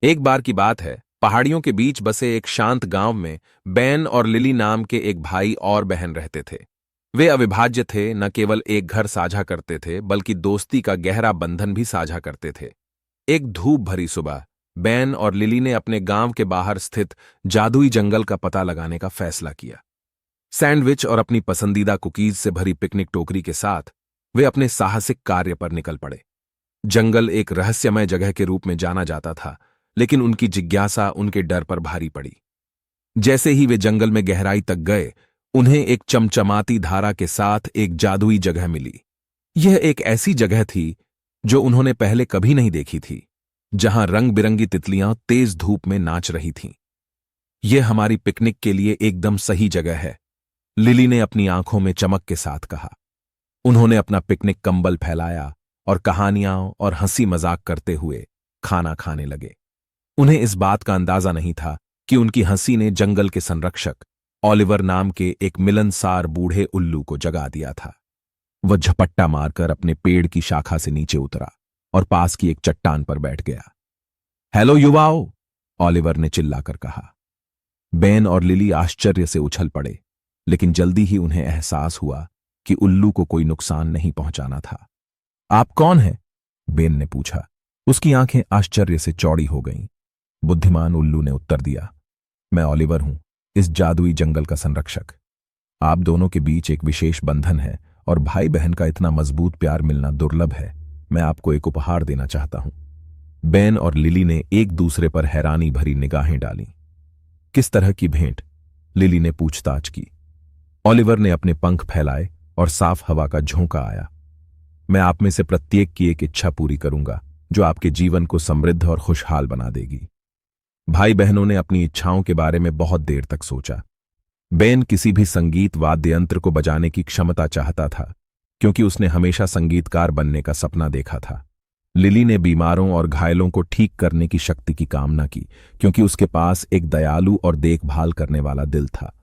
एक बार की बात है, पहाड़ियों के बीच बसे एक शांत गांव में बेन और लिली नाम के एक भाई और बहन रहते थे। वे अविभाज्य थे, न केवल एक घर साझा करते थे बल्कि दोस्ती का गहरा बंधन भी साझा करते थे। एक धूप भरी सुबह बेन और लिली ने अपने गांव के बाहर स्थित जादुई जंगल का पता लगाने का फैसला किया। सैंडविच और अपनी पसंदीदा कुकीज से भरी पिकनिक टोकरी के साथ वे अपने साहसिक कार्य पर निकल पड़े। जंगल एक रहस्यमय जगह के रूप में जाना जाता था, लेकिन उनकी जिज्ञासा उनके डर पर भारी पड़ी। जैसे ही वे जंगल में गहराई तक गए, उन्हें एक चमचमाती धारा के साथ एक जादुई जगह मिली। यह एक ऐसी जगह थी जो उन्होंने पहले कभी नहीं देखी थी, जहां रंग बिरंगी तितलियां तेज धूप में नाच रही थीं। यह हमारी पिकनिक के लिए एकदम सही जगह है, लिली ने अपनी आंखों में चमक के साथ कहा। उन्होंने अपना पिकनिक कंबल फैलाया और कहानियां और हंसी मजाक करते हुए खाना खाने लगे। उन्हें इस बात का अंदाजा नहीं था कि उनकी हंसी ने जंगल के संरक्षक ओलिवर नाम के एक मिलनसार बूढ़े उल्लू को जगा दिया था। वह झपट्टा मारकर अपने पेड़ की शाखा से नीचे उतरा और पास की एक चट्टान पर बैठ गया। हेलो युवाओं, ओलिवर ने चिल्लाकर कहा। बेन और लिली आश्चर्य से उछल पड़े, लेकिन जल्दी ही उन्हें एहसास हुआ कि उल्लू को कोई नुकसान नहीं पहुंचाना था। आप कौन हैं? बेन ने पूछा। उसकी आंखें आश्चर्य से चौड़ी हो गईं। बुद्धिमान उल्लू ने उत्तर दिया, मैं ओलिवर हूं, इस जादुई जंगल का संरक्षक। आप दोनों के बीच एक विशेष बंधन है और भाई बहन का इतना मजबूत प्यार मिलना दुर्लभ है। मैं आपको एक उपहार देना चाहता हूं। बेन और लिली ने एक दूसरे पर हैरानी भरी निगाहें डालीं। किस तरह की भेंट? लिली ने पूछताछ की। ओलिवर ने अपने पंख फैलाए और साफ हवा का झोंका आया। मैं आप में से प्रत्येक की एक इच्छा पूरी करूंगा, जो आपके जीवन को समृद्ध और खुशहाल बना देगी। भाई बहनों ने अपनी इच्छाओं के बारे में बहुत देर तक सोचा। बेन किसी भी संगीत वाद्य यंत्र को बजाने की क्षमता चाहता था, क्योंकि उसने हमेशा संगीतकार बनने का सपना देखा था। लिली ने बीमारों और घायलों को ठीक करने की शक्ति की कामना की, क्योंकि उसके पास एक दयालु और देखभाल करने वाला दिल था।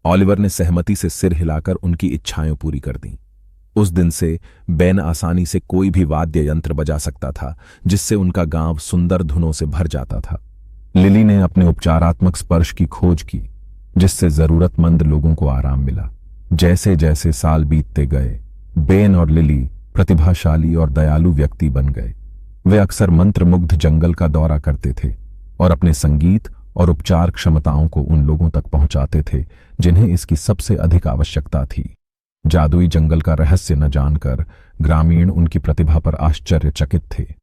ओलिवर ने सहमति से सिर हिलाकर उनकी इच्छाएं पूरी कर दीं। उस दिन से बेन आसानी से कोई भी वाद्य यंत्र बजा सकता था, जिससे उनका गांव सुंदर धुनों से भर जाता था। लिली ने अपने उपचारात्मक स्पर्श की खोज की, जिससे जरूरतमंद लोगों को आराम मिला। जैसे जैसे साल बीतते गए, बेन और लिली प्रतिभाशाली और दयालु व्यक्ति बन गए। वे अक्सर मंत्रमुग्ध जंगल का दौरा करते थे और अपने संगीत और उपचार क्षमताओं को उन लोगों तक पहुंचाते थे जिन्हें इसकी सबसे अधिक आवश्यकता थी। जादुई जंगल का रहस्य न जानकर ग्रामीण उनकी प्रतिभा पर आश्चर्यचकित थे।